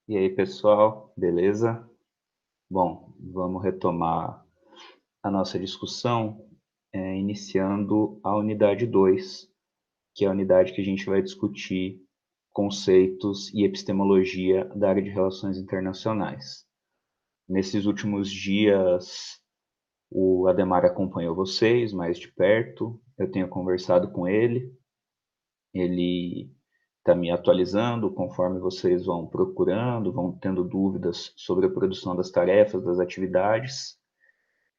E aí, pessoal, beleza? Bom, vamos retomar a nossa discussão, iniciando a unidade 2, que é a unidade que a gente vai discutir conceitos e epistemologia da área de relações internacionais. Nesses últimos dias, o Ademar acompanhou vocês mais de perto, eu tenho conversado com ele está me atualizando conforme vocês vão procurando, vão tendo dúvidas sobre a produção das tarefas, das atividades,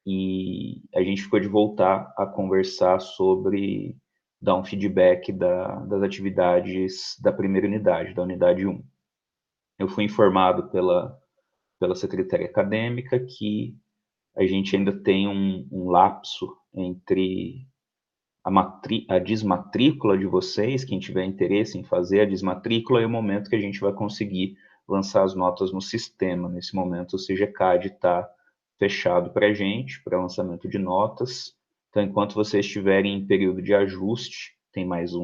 e a gente ficou de voltar a conversar sobre dar um feedback das atividades da primeira unidade, da unidade 1. Eu fui informado pela secretária acadêmica que a gente ainda tem um lapso entre a desmatrícula de vocês, quem tiver interesse em fazer a desmatrícula, é o momento que a gente vai conseguir lançar as notas no sistema. Nesse momento, o CGCAD está fechado para a gente, para lançamento de notas. Então, enquanto vocês estiverem em período de ajuste, tem mais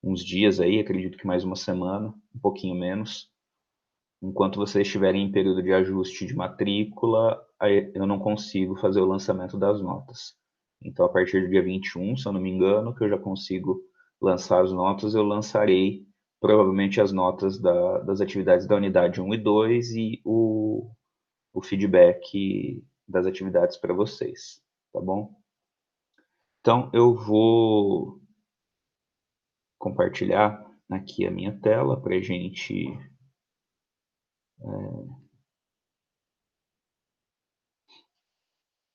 uns dias aí, acredito que mais uma semana, um pouquinho menos. Enquanto vocês estiverem em período de ajuste de matrícula, eu não consigo fazer o lançamento das notas. Então, a partir do dia 21, se eu não me engano, que eu já consigo lançar as notas, eu lançarei provavelmente as notas das atividades da unidade 1 e 2 e o feedback das atividades para vocês, tá bom? Então, eu vou compartilhar aqui a minha tela para a gente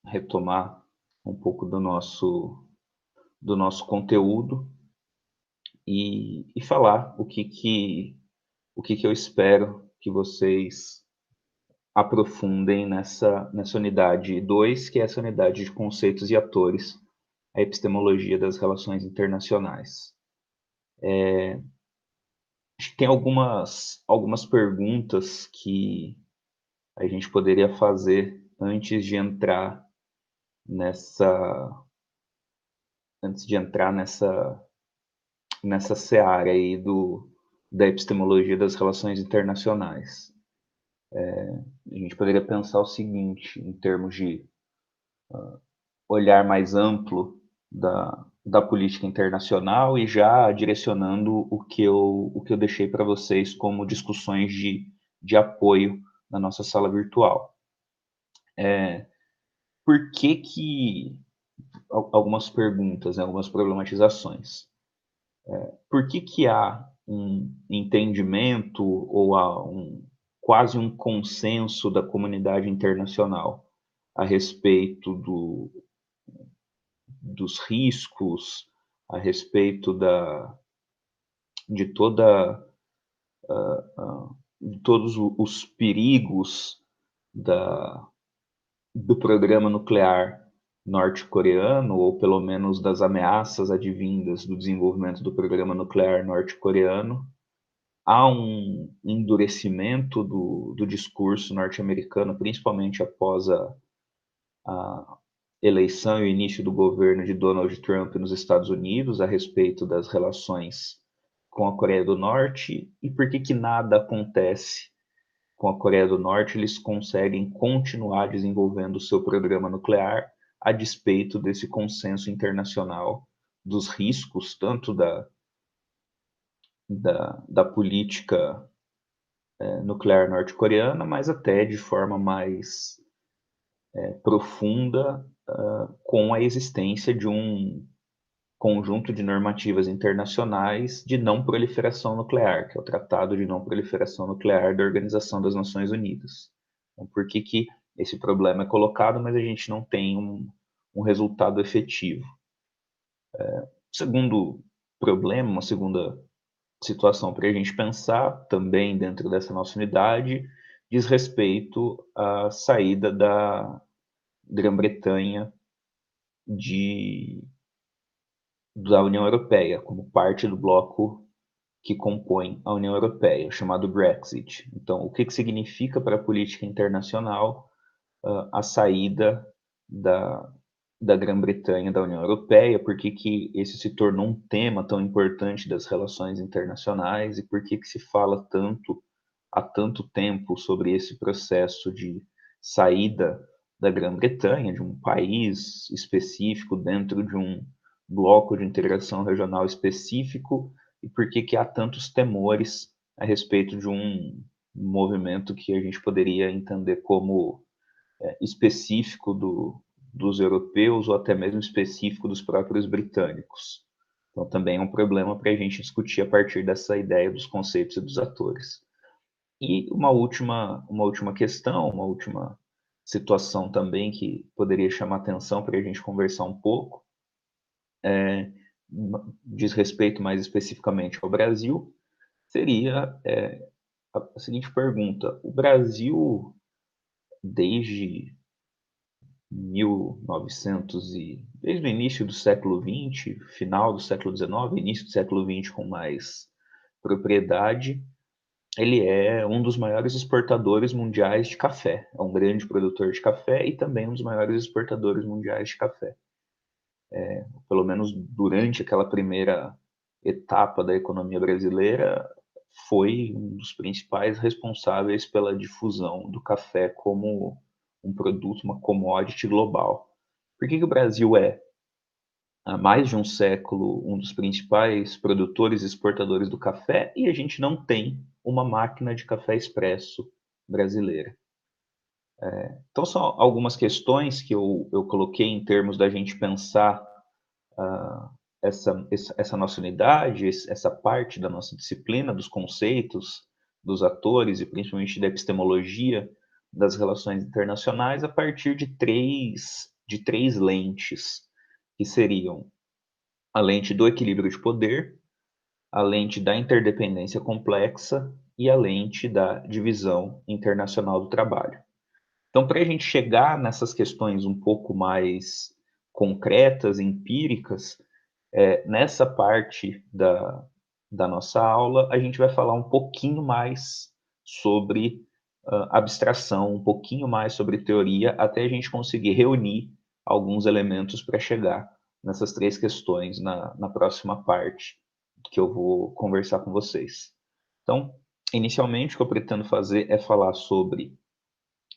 retomar um pouco do nosso conteúdo e falar o que eu espero que vocês aprofundem nessa unidade 2, que é essa unidade de conceitos e atores, a epistemologia das relações internacionais. Acho que tem algumas perguntas que a gente poderia fazer nessa, antes de entrar nessa seara aí da epistemologia das relações internacionais. A gente poderia pensar o seguinte, em termos de olhar mais amplo da política internacional e já direcionando o que eu deixei para vocês como discussões de apoio na nossa sala virtual. Por que algumas perguntas, né, algumas problematizações? Por que há um entendimento ou há quase um consenso da comunidade internacional a respeito dos riscos, a respeito de de todos os perigos da, do programa nuclear norte-coreano, ou pelo menos das ameaças advindas do desenvolvimento do programa nuclear norte-coreano? Há um endurecimento do discurso norte-americano, principalmente após a eleição e o início do governo de Donald Trump nos Estados Unidos a respeito das relações com a Coreia do Norte, e por que nada acontece com a Coreia do Norte, eles conseguem continuar desenvolvendo o seu programa nuclear a despeito desse consenso internacional dos riscos, tanto da política nuclear norte-coreana, mas até de forma mais profunda, com a existência de um conjunto de normativas internacionais de não proliferação nuclear, que é o Tratado de Não Proliferação Nuclear da Organização das Nações Unidas. Então, por que esse problema é colocado, mas a gente não tem um resultado efetivo? Segundo problema, uma segunda situação para a gente pensar, também dentro dessa nossa unidade, diz respeito à saída da Grã-Bretanha da União Europeia, como parte do bloco que compõe a União Europeia, chamado Brexit. Então, o que significa para a política internacional a saída da Grã-Bretanha e da União Europeia, por que que esse se tornou um tema tão importante das relações internacionais e por que que se fala tanto há tanto tempo sobre esse processo de saída da Grã-Bretanha, de um país específico dentro de um bloco de integração regional específico, e por que que há tantos temores a respeito de um movimento que a gente poderia entender como específico dos europeus ou até mesmo específico dos próprios britânicos. Então, também é um problema para a gente discutir a partir dessa ideia dos conceitos e dos atores. E uma última questão, uma última situação também que poderia chamar atenção para a gente conversar um pouco, diz respeito mais especificamente ao Brasil, seria a seguinte pergunta: o Brasil, desde 1900 e desde o início do século XX, final do século XIX, início do século XX com mais propriedade, ele é um dos maiores exportadores mundiais de café. É um grande produtor de café e também um dos maiores exportadores mundiais de café. Pelo menos durante aquela primeira etapa da economia brasileira, foi um dos principais responsáveis pela difusão do café como um produto, uma commodity global. Por que que o Brasil é, há mais de um século, um dos principais produtores e exportadores do café e a gente não tem uma máquina de café expresso brasileira? Então, são algumas questões que eu coloquei em termos da gente pensar uh, essa nossa unidade, essa parte da nossa disciplina, dos conceitos, dos atores e principalmente da epistemologia das relações internacionais a partir de três lentes, que seriam a lente do equilíbrio de poder, a lente da interdependência complexa e a lente da divisão internacional do trabalho. Então, para a gente chegar nessas questões um pouco mais concretas, empíricas, nessa parte da nossa aula, a gente vai falar um pouquinho mais sobre abstração, um pouquinho mais sobre teoria, até a gente conseguir reunir alguns elementos para chegar nessas três questões na próxima parte que eu vou conversar com vocês. Então, inicialmente, o que eu pretendo fazer é falar sobre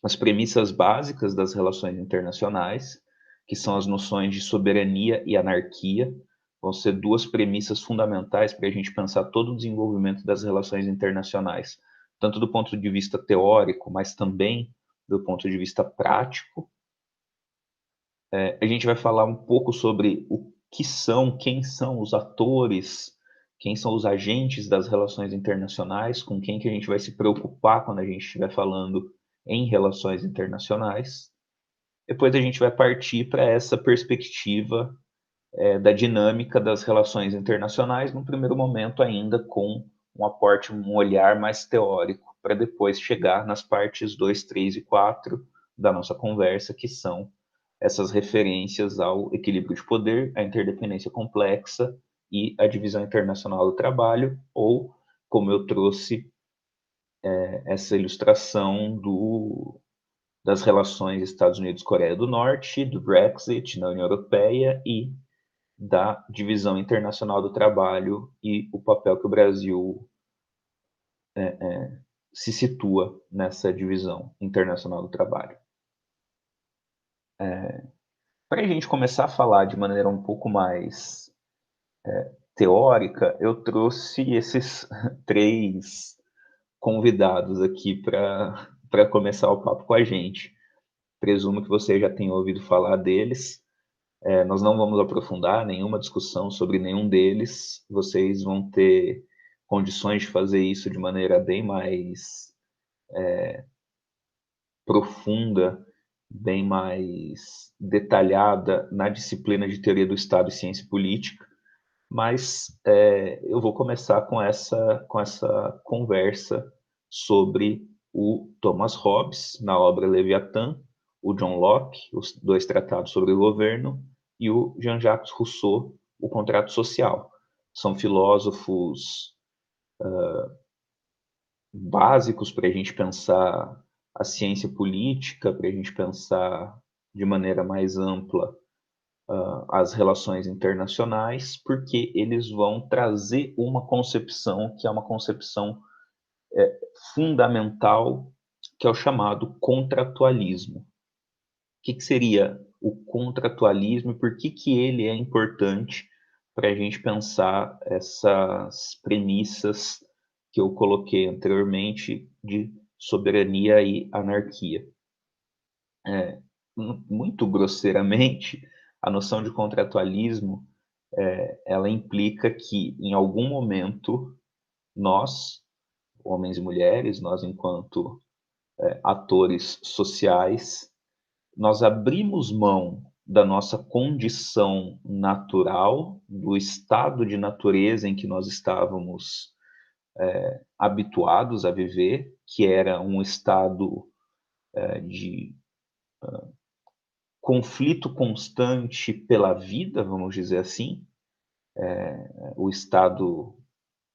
as premissas básicas das relações internacionais, que são as noções de soberania e anarquia, vão ser duas premissas fundamentais para a gente pensar todo o desenvolvimento das relações internacionais, tanto do ponto de vista teórico, mas também do ponto de vista prático. A gente vai falar um pouco sobre o que são, quem são os atores, quem são os agentes das relações internacionais, com quem que a gente vai se preocupar quando a gente estiver falando em relações internacionais. Depois a gente vai partir para essa perspectiva da dinâmica das relações internacionais, num primeiro momento ainda com um aporte, um olhar mais teórico, para depois chegar nas partes 2, 3 e 4 da nossa conversa, que são essas referências ao equilíbrio de poder, à interdependência complexa e à divisão internacional do trabalho, ou, como eu trouxe essa ilustração das relações Estados Unidos-Coreia do Norte, do Brexit na União Europeia e da divisão internacional do trabalho e o papel que o Brasil se situa nessa divisão internacional do trabalho. Para a gente começar a falar de maneira um pouco mais teórica, eu trouxe esses três convidados aqui para começar o papo com a gente. Presumo que você já tenha ouvido falar deles. Nós não vamos aprofundar nenhuma discussão sobre nenhum deles. Vocês vão ter condições de fazer isso de maneira bem mais profunda, bem mais detalhada na disciplina de Teoria do Estado e Ciência Política. Mas eu vou começar com essa conversa sobre o Thomas Hobbes, na obra Leviatã, o John Locke, os dois tratados sobre o governo, e o Jean-Jacques Rousseau, o Contrato Social. São filósofos básicos para a gente pensar a ciência política, para a gente pensar de maneira mais ampla as relações internacionais, porque eles vão trazer uma concepção que é uma concepção fundamental, que é o chamado contratualismo. O que seria o contratualismo e por que ele é importante para a gente pensar essas premissas que eu coloquei anteriormente de soberania e anarquia? Muito grosseiramente, a noção de contratualismo, ela implica que, em algum momento, nós, homens e mulheres, nós enquanto atores sociais, nós abrimos mão da nossa condição natural, do estado de natureza em que nós estávamos habituados a viver, que era um estado de conflito constante pela vida, vamos dizer assim, o estado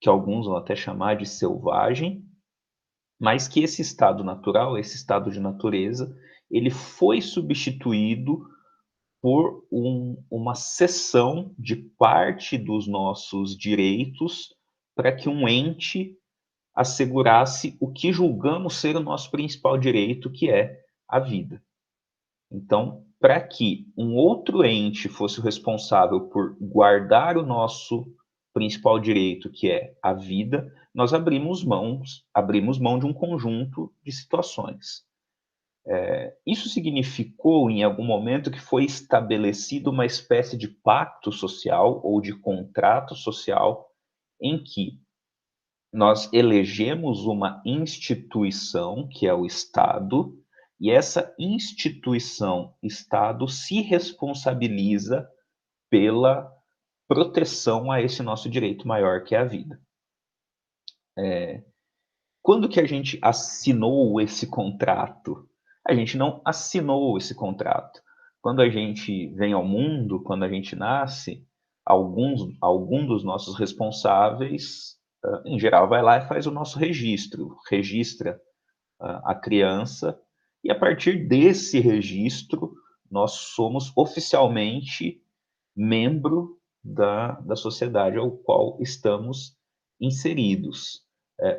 que alguns vão até chamar de selvagem, mas que esse estado natural, esse estado de natureza, ele foi substituído por uma cessão de parte dos nossos direitos para que um ente assegurasse o que julgamos ser o nosso principal direito, que é a vida. Então, para que um outro ente fosse o responsável por guardar o nosso principal direito, que é a vida, nós abrimos mão de um conjunto de situações. Isso significou, em algum momento, que foi estabelecido uma espécie de pacto social ou de contrato social em que nós elegemos uma instituição, que é o Estado, e essa instituição, Estado, se responsabiliza pela proteção a esse nosso direito maior, que é a vida. Quando que a gente assinou esse contrato? A gente não assinou esse contrato. Quando a gente vem ao mundo, quando a gente nasce, algum dos nossos responsáveis, em geral, vai lá e faz o nosso registro, registra a criança, e a partir desse registro, nós somos oficialmente membro da sociedade ao qual estamos inseridos.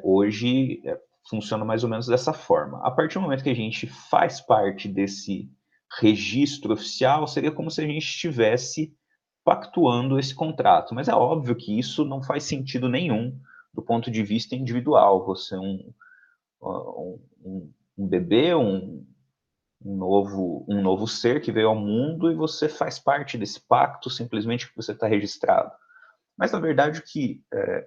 Hoje funciona mais ou menos dessa forma. A partir do momento que a gente faz parte desse registro oficial, seria como se a gente estivesse pactuando esse contrato. Mas é óbvio que isso não faz sentido nenhum do ponto de vista individual. Você é um bebê, um novo ser que veio ao mundo e você faz parte desse pacto simplesmente porque você está registrado. Mas, na verdade,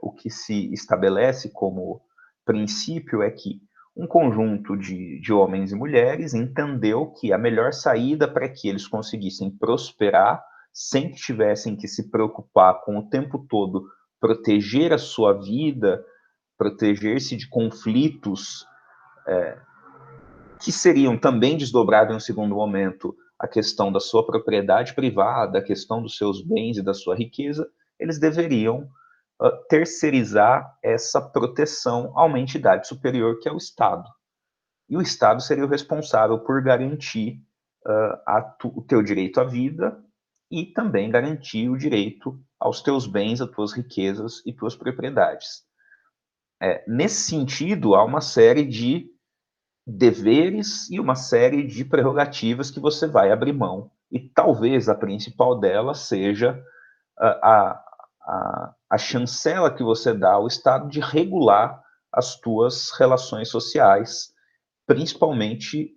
o que se estabelece como princípio é que um conjunto de homens e mulheres entendeu que a melhor saída para que eles conseguissem prosperar sem que tivessem que se preocupar com o tempo todo proteger a sua vida, proteger-se de conflitos que seriam também desdobrados em um segundo momento a questão da sua propriedade privada, a questão dos seus bens e da sua riqueza, eles deveriam terceirizar essa proteção a uma entidade superior que é o Estado. E o Estado seria o responsável por garantir o teu direito à vida e também garantir o direito aos teus bens, às tuas riquezas e tuas propriedades. Nesse sentido, há uma série de deveres e uma série de prerrogativas que você vai abrir mão. E talvez a principal delas seja a chancela que você dá ao Estado de regular as tuas relações sociais, principalmente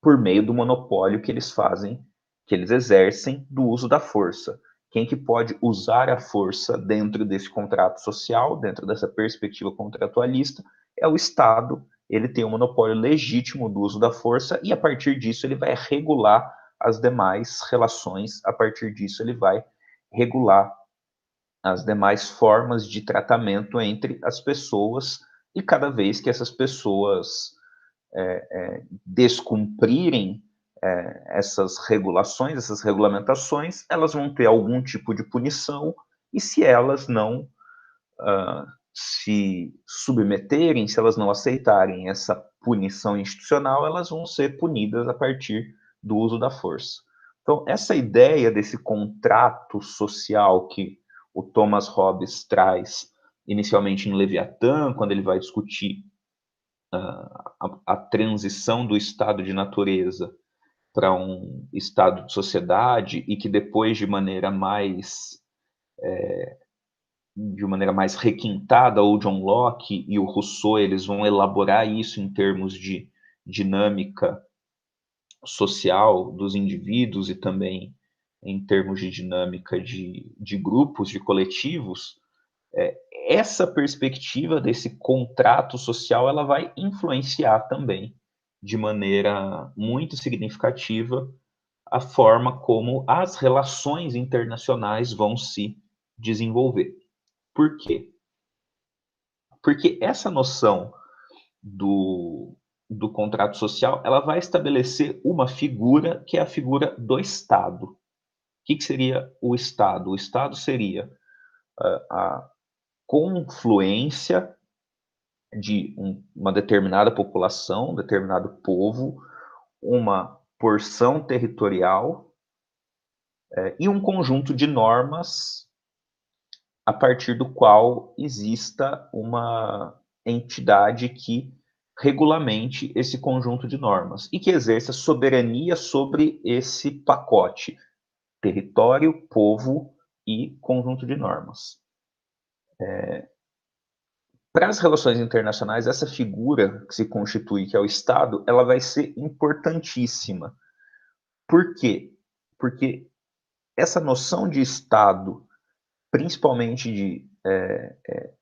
por meio do monopólio que eles fazem, que eles exercem do uso da força. Quem que pode usar a força dentro desse contrato social, dentro dessa perspectiva contratualista, é o Estado. Ele tem o monopólio legítimo do uso da força e, a partir disso, ele vai regular as demais relações, a partir disso, ele vai regular as demais formas de tratamento entre as pessoas, e cada vez que essas pessoas descumprirem essas regulações, essas regulamentações, elas vão ter algum tipo de punição, e se elas não se submeterem, se elas não aceitarem essa punição institucional, elas vão ser punidas a partir do uso da força. Então, essa ideia desse contrato social que o Thomas Hobbes traz inicialmente em Leviatã, quando ele vai discutir a transição do estado de natureza para um estado de sociedade e que depois de maneira mais requintada, o John Locke e o Rousseau eles vão elaborar isso em termos de dinâmica social dos indivíduos e também em termos de dinâmica de grupos, de coletivos. Essa perspectiva desse contrato social ela vai influenciar também de maneira muito significativa a forma como as relações internacionais vão se desenvolver. Por quê? Porque essa noção do, do contrato social, ela vai estabelecer uma figura que é a figura do Estado. O que seria o Estado? O Estado seria a confluência de uma determinada população, um determinado povo, uma porção territorial e um conjunto de normas a partir do qual exista uma entidade que regulamente esse conjunto de normas e que exerça soberania sobre esse pacote, território, povo e conjunto de normas. Para as relações internacionais, essa figura que se constitui, que é o Estado, ela vai ser importantíssima. Por quê? Porque essa noção de Estado, principalmente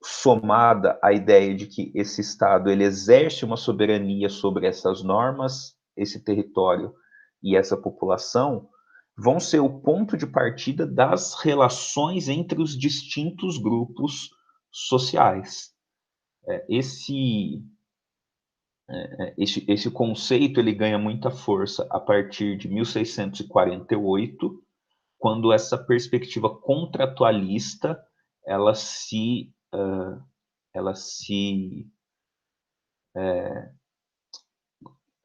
somada à ideia de que esse Estado ele exerce uma soberania sobre essas normas, esse território e essa população, vão ser o ponto de partida das relações entre os distintos grupos sociais. Esse conceito ele ganha muita força a partir de 1648, quando essa perspectiva contratualista ela se ela se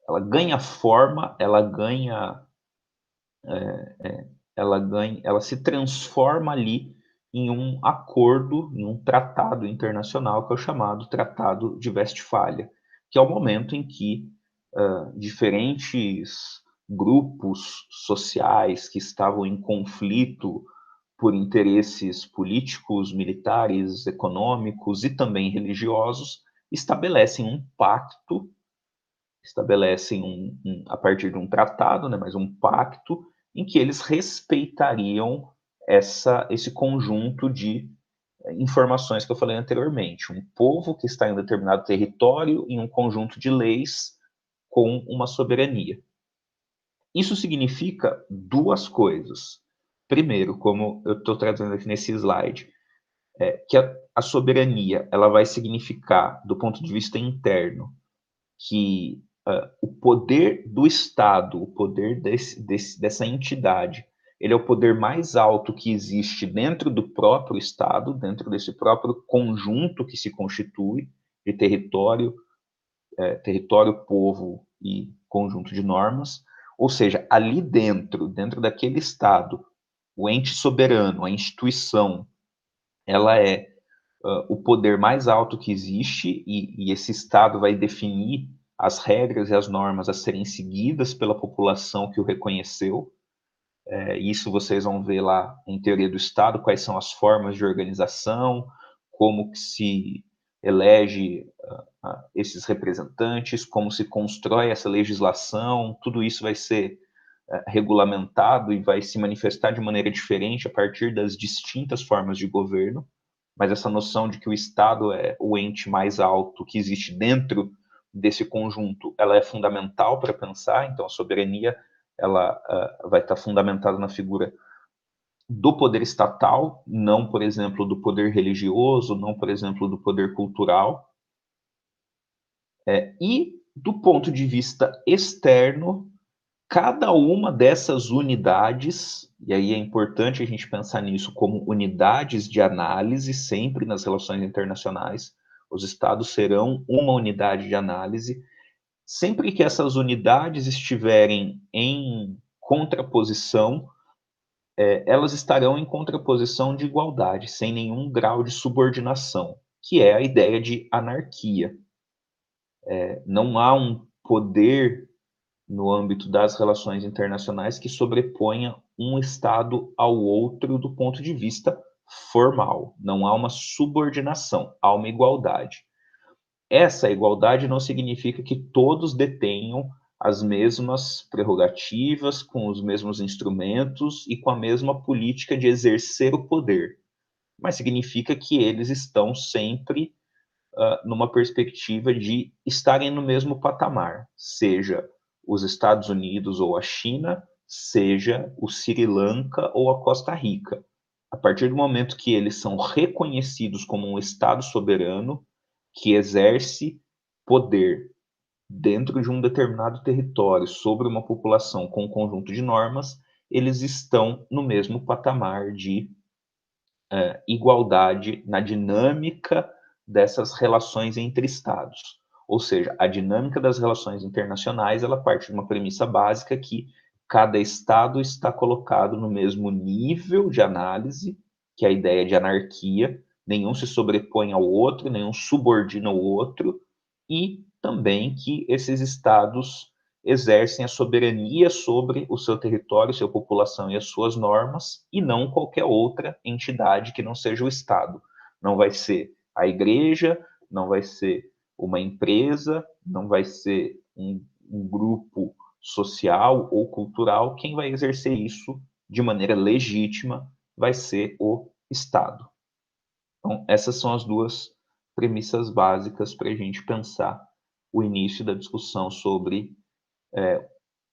ela ganha forma, ela se transforma ali em um acordo, em um tratado internacional que é o chamado Tratado de Westfália, que é o momento em que diferentes grupos sociais que estavam em conflito por interesses políticos, militares, econômicos e também religiosos estabelecem um pacto, a partir de um tratado, né, mas um pacto em que eles respeitariam esse conjunto de informações que eu falei anteriormente. Um povo que está em um determinado território em um conjunto de leis com uma soberania. Isso significa duas coisas. Primeiro, como eu estou trazendo aqui nesse slide, que a soberania ela vai significar, do ponto de vista interno, que o poder do Estado, o poder dessa entidade, ele é o poder mais alto que existe dentro do próprio Estado, dentro desse próprio conjunto que se constitui de território, povo e conjunto de normas. Ou seja, ali dentro daquele Estado, o ente soberano, a instituição, ela é o poder mais alto que existe e esse Estado vai definir as regras e as normas a serem seguidas pela população que o reconheceu. Isso vocês vão ver lá em Teoria do Estado, quais são as formas de organização, como que se elege esses representantes, como se constrói essa legislação, tudo isso vai ser regulamentado e vai se manifestar de maneira diferente a partir das distintas formas de governo, mas essa noção de que o Estado é o ente mais alto que existe dentro desse conjunto, ela é fundamental para pensar, então a soberania ela vai estar fundamentada na figura do poder estatal, não, por exemplo, do poder religioso, não, por exemplo, do poder cultural, e do ponto de vista externo, cada uma dessas unidades, e aí é importante a gente pensar nisso como unidades de análise, sempre nas relações internacionais, os estados serão uma unidade de análise, sempre que essas unidades estiverem em contraposição, elas estarão em contraposição de igualdade, sem nenhum grau de subordinação, que é a ideia de anarquia. Não há um poder no âmbito das relações internacionais que sobreponha um Estado ao outro do ponto de vista formal. Não há uma subordinação, há uma igualdade. Essa igualdade não significa que todos detenham as mesmas prerrogativas, com os mesmos instrumentos e com a mesma política de exercer o poder, mas significa que eles estão sempre numa perspectiva de estarem no mesmo patamar, seja os Estados Unidos ou a China, seja o Sri Lanka ou a Costa Rica. A partir do momento que eles são reconhecidos como um Estado soberano que exerce poder dentro de um determinado território sobre uma população com um conjunto de normas, eles estão no mesmo patamar de igualdade na dinâmica dessas relações entre estados. Ou seja, a dinâmica das relações internacionais, ela parte de uma premissa básica que cada estado está colocado no mesmo nível de análise, que é a ideia de anarquia, nenhum se sobrepõe ao outro, nenhum subordina o outro, e também que esses estados exercem a soberania sobre o seu território, sua população e as suas normas, e não qualquer outra entidade que não seja o Estado. Não vai ser a igreja, não vai ser uma empresa, não vai ser um grupo social ou cultural. Quem vai exercer isso de maneira legítima vai ser o Estado. Então, essas são as duas premissas básicas para a gente pensar o início da discussão sobre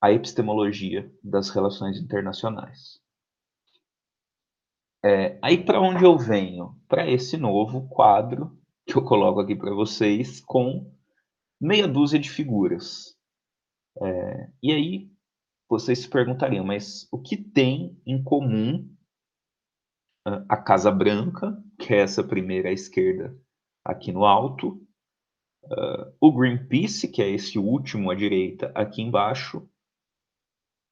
a epistemologia das relações internacionais. Aí para onde eu venho? Para esse novo quadro que eu coloco aqui para vocês com meia dúzia de figuras. E aí vocês se perguntariam, mas o que tem em comum a Casa Branca, que é essa primeira à esquerda aqui no alto, o Greenpeace, que é esse último à direita aqui embaixo,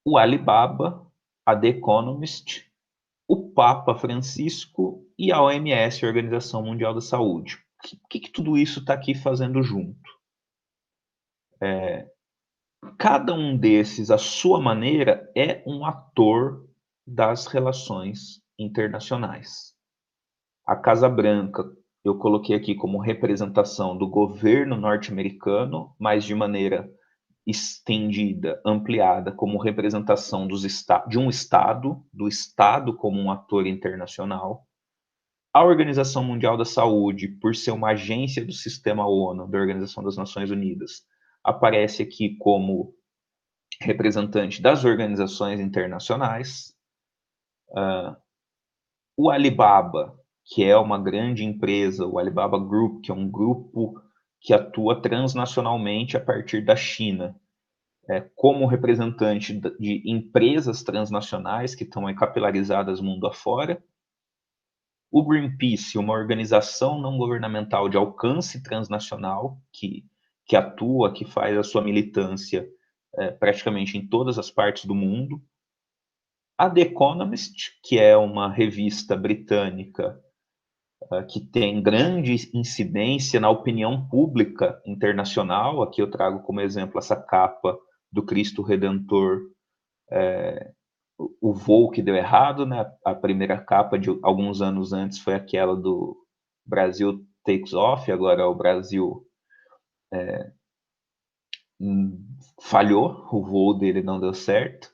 o Alibaba, a The Economist, o Papa Francisco e a OMS, a Organização Mundial da Saúde. O que tudo isso está aqui fazendo junto? Cada um desses, à sua maneira, é um ator das relações internacionais. A Casa Branca eu coloquei aqui como representação do governo norte-americano, mas de maneira estendida, ampliada, como representação de um Estado, do Estado como um ator internacional. A Organização Mundial da Saúde, por ser uma agência do sistema ONU, da Organização das Nações Unidas, aparece aqui como representante das organizações internacionais. O Alibaba, que é uma grande empresa, o Alibaba Group, que é um grupo que atua transnacionalmente a partir da China, como representante de empresas transnacionais que estão aí capilarizadas mundo afora. O Greenpeace, uma organização não governamental de alcance transnacional que atua, que faz a sua militância praticamente em todas as partes do mundo. A The Economist, que é uma revista britânica que tem grande incidência na opinião pública internacional. Aqui eu trago como exemplo essa capa do Cristo Redentor, o voo que deu errado, né? A primeira capa de alguns anos antes foi aquela do Brasil Takes Off, agora o Brasil falhou, o voo dele não deu certo.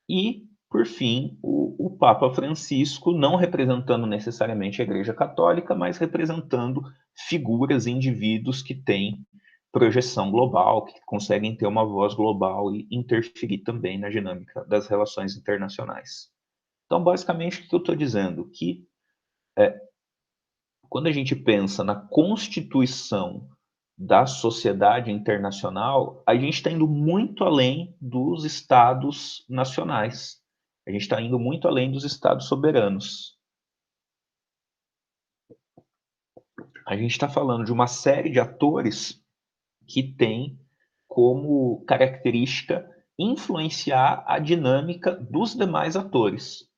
E, por fim, o Papa Francisco, não representando necessariamente a Igreja Católica, mas representando figuras, indivíduos que têm projeção global, que conseguem ter uma voz global e interferir também na dinâmica das relações internacionais. Então, basicamente, o que eu estou dizendo? Que quando a gente pensa na constituição da sociedade internacional, a gente está indo muito além dos estados nacionais. A gente está indo muito além dos estados soberanos. A gente está falando de uma série de atores que tem como característica influenciar a dinâmica dos demais atores.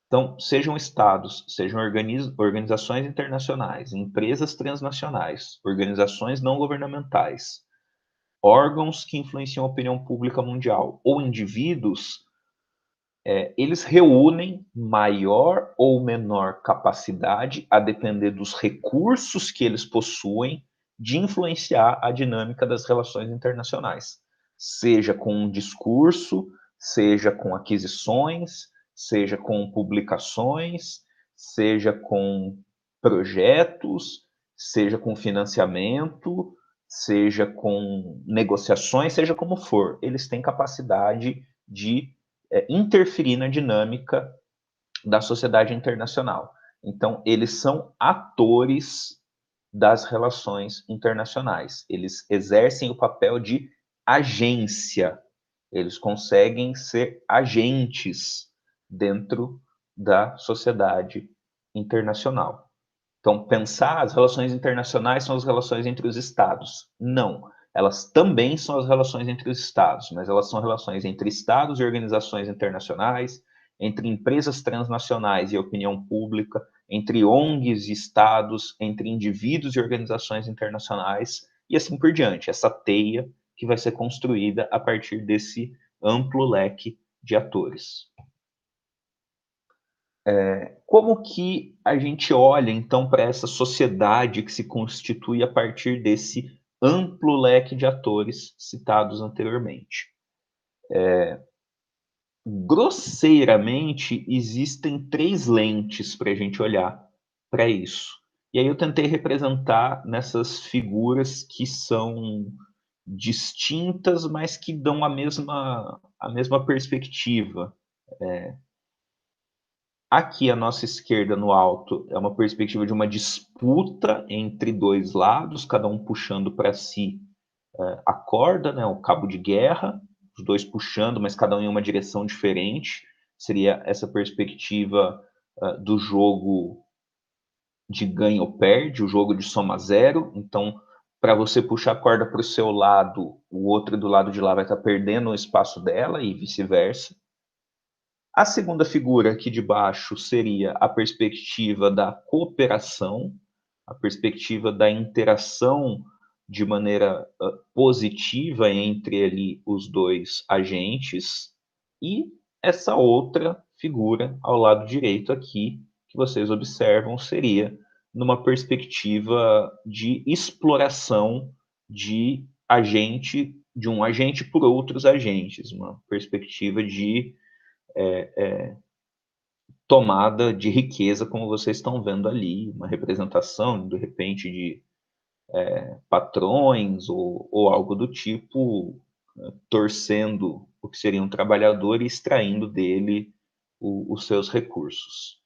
Então, sejam estados, sejam organizações internacionais, empresas transnacionais, organizações não governamentais, órgãos que influenciam a opinião pública mundial ou indivíduos, eles reúnem maior ou menor capacidade, a depender dos recursos que eles possuem, de influenciar a dinâmica das relações internacionais, seja com um discurso, seja com aquisições, seja com publicações, seja com projetos, seja com financiamento, seja com negociações, seja como for. Eles têm capacidade de interferir na dinâmica da sociedade internacional. Então, eles são atores das relações internacionais. Eles exercem o papel de agência. Eles conseguem ser agentes dentro da sociedade internacional. Então, pensar as relações internacionais são as relações entre os estados. Não. Elas também são as relações entre os estados, mas elas são relações entre estados e organizações internacionais, entre empresas transnacionais e opinião pública, entre ONGs e estados, entre indivíduos e organizações internacionais, e assim por diante. Essa teia que vai ser construída a partir desse amplo leque de atores. Como que a gente olha, então, para essa sociedade que se constitui a partir desse amplo leque de atores citados anteriormente? Grosseiramente, existem 3 lentes para a gente olhar para isso. E aí eu tentei representar nessas figuras que são distintas, mas que dão a mesma perspectiva. Aqui à nossa esquerda, no alto, é uma perspectiva de uma disputa entre 2 lados, cada um puxando para si, a corda, né, o cabo de guerra, os 2 puxando, mas cada um em uma direção diferente. Seria essa perspectiva, do jogo de ganha ou perde, o jogo de soma zero. Então, para você puxar a corda para o seu lado, o outro do lado de lá vai estar perdendo o espaço dela e vice-versa. A segunda figura aqui de baixo seria a perspectiva da cooperação, a perspectiva da interação de maneira positiva entre ali os 2 agentes, e essa outra figura ao lado direito aqui, que vocês observam, seria numa perspectiva de exploração de um agente por outros agentes, uma perspectiva de tomada de riqueza, como vocês estão vendo ali, uma representação, de repente, de patrões ou algo do tipo, torcendo o que seria um trabalhador e extraindo dele os seus recursos.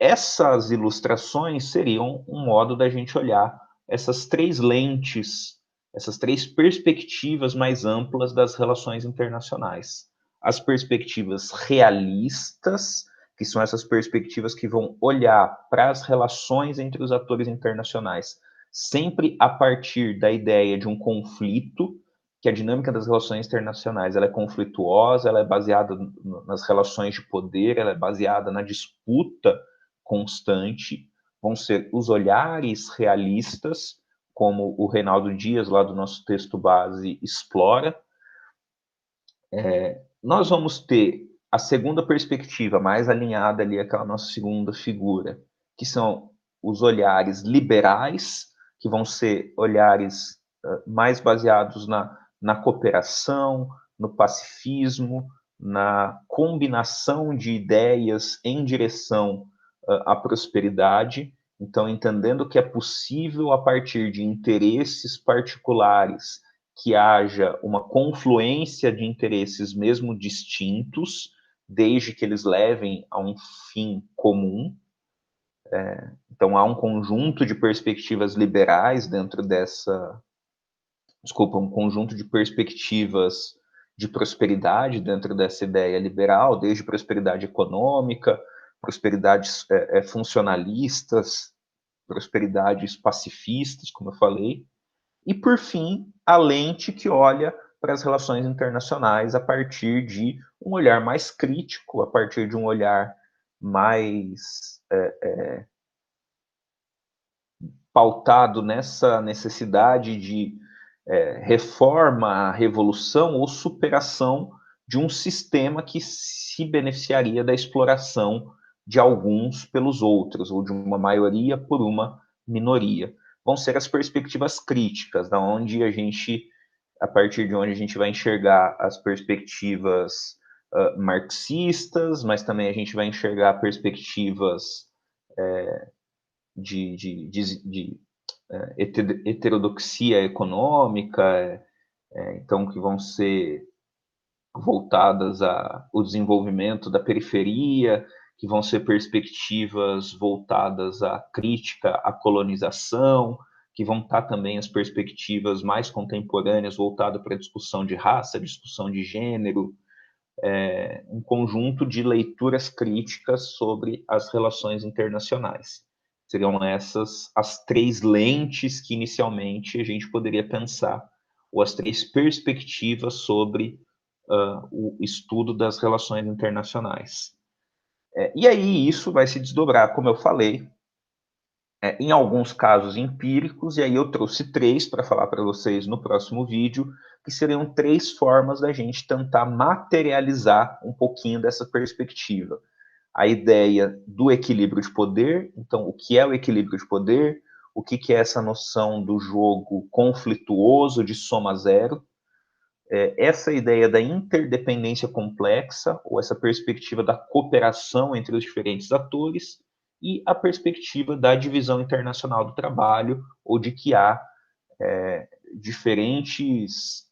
Essas ilustrações seriam um modo da gente olhar essas 3 lentes, essas 3 perspectivas mais amplas das relações internacionais. As perspectivas realistas, que são essas perspectivas que vão olhar para as relações entre os atores internacionais, sempre a partir da ideia de um conflito, que a dinâmica das relações internacionais ela é conflituosa, ela é baseada nas relações de poder, ela é baseada na disputa constante, vão ser os olhares realistas, como o Reinaldo Dias, lá do nosso texto base, explora. Nós vamos ter a segunda perspectiva, mais alinhada ali àquela nossa segunda figura, que são os olhares liberais, que vão ser olhares mais baseados na cooperação, no pacifismo, na combinação de ideias em direção à prosperidade. Então, entendendo que é possível, a partir de interesses particulares, que haja uma confluência de interesses mesmo distintos, desde que eles levem a um fim comum. Então, há um conjunto de perspectivas liberais dentro um conjunto de perspectivas de prosperidade dentro dessa ideia liberal, desde prosperidade econômica, prosperidades funcionalistas, prosperidades pacifistas, como eu falei, e, por fim, a lente que olha para as relações internacionais a partir de um olhar mais crítico, a partir de um olhar mais pautado nessa necessidade de reforma, revolução ou superação de um sistema que se beneficiaria da exploração de alguns pelos outros, ou de uma maioria por uma minoria. Vão ser as perspectivas críticas, da onde a gente, a partir de onde a gente vai enxergar as perspectivas marxistas, mas também a gente vai enxergar perspectivas de heterodoxia econômica, então que vão ser voltadas ao desenvolvimento da periferia, que vão ser perspectivas voltadas à crítica à colonização, que vão estar também as perspectivas mais contemporâneas voltadas para a discussão de raça, discussão de gênero, um conjunto de leituras críticas sobre as relações internacionais. Seriam essas as três lentes que inicialmente a gente poderia pensar, ou as três perspectivas sobre o estudo das relações internacionais. E aí isso vai se desdobrar, como eu falei, em alguns casos empíricos, e aí eu trouxe três para falar para vocês no próximo vídeo, que seriam três formas da gente tentar materializar um pouquinho dessa perspectiva. A ideia do equilíbrio de poder, então o que é o equilíbrio de poder, o que é essa noção do jogo conflituoso de soma zero, essa ideia da interdependência complexa, ou essa perspectiva da cooperação entre os diferentes atores, e a perspectiva da divisão internacional do trabalho, ou de que há diferentes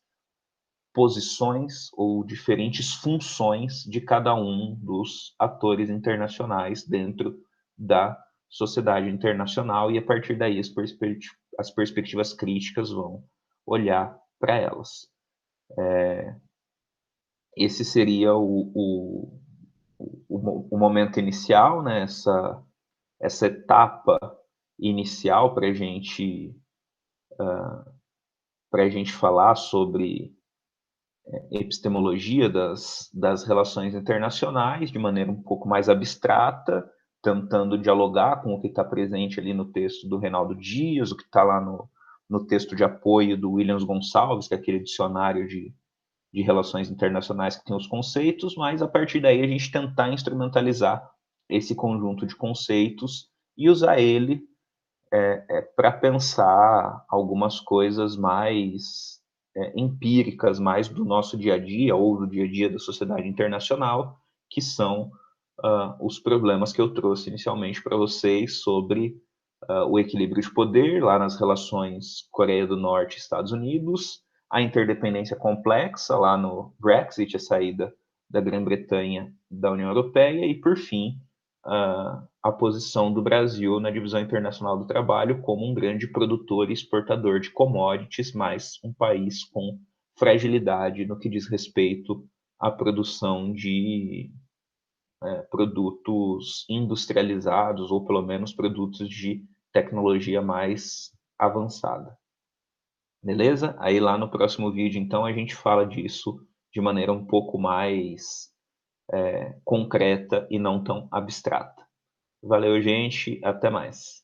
posições ou diferentes funções de cada um dos atores internacionais dentro da sociedade internacional, e a partir daí as perspectivas críticas vão olhar para elas. Esse seria o momento inicial, né? Essa etapa inicial para a gente falar sobre epistemologia das relações internacionais de maneira um pouco mais abstrata, tentando dialogar com o que está presente ali no texto do Reinaldo Dias, o que está lá no texto de apoio do Williams Gonçalves, que é aquele dicionário de relações internacionais que tem os conceitos, mas a partir daí a gente tentar instrumentalizar esse conjunto de conceitos e usar ele para pensar algumas coisas mais empíricas, mais do nosso dia a dia ou do dia a dia da sociedade internacional, que são os problemas que eu trouxe inicialmente para vocês sobre o equilíbrio de poder lá nas relações Coreia do Norte e Estados Unidos, a interdependência complexa lá no Brexit, a saída da Grã-Bretanha da União Europeia, e, por fim, a posição do Brasil na divisão internacional do trabalho como um grande produtor e exportador de commodities, mas um país com fragilidade no que diz respeito à produção de produtos industrializados, ou pelo menos produtos de tecnologia mais avançada. Beleza? Aí lá no próximo vídeo, então, a gente fala disso de maneira um pouco mais concreta e não tão abstrata. Valeu, gente. Até mais.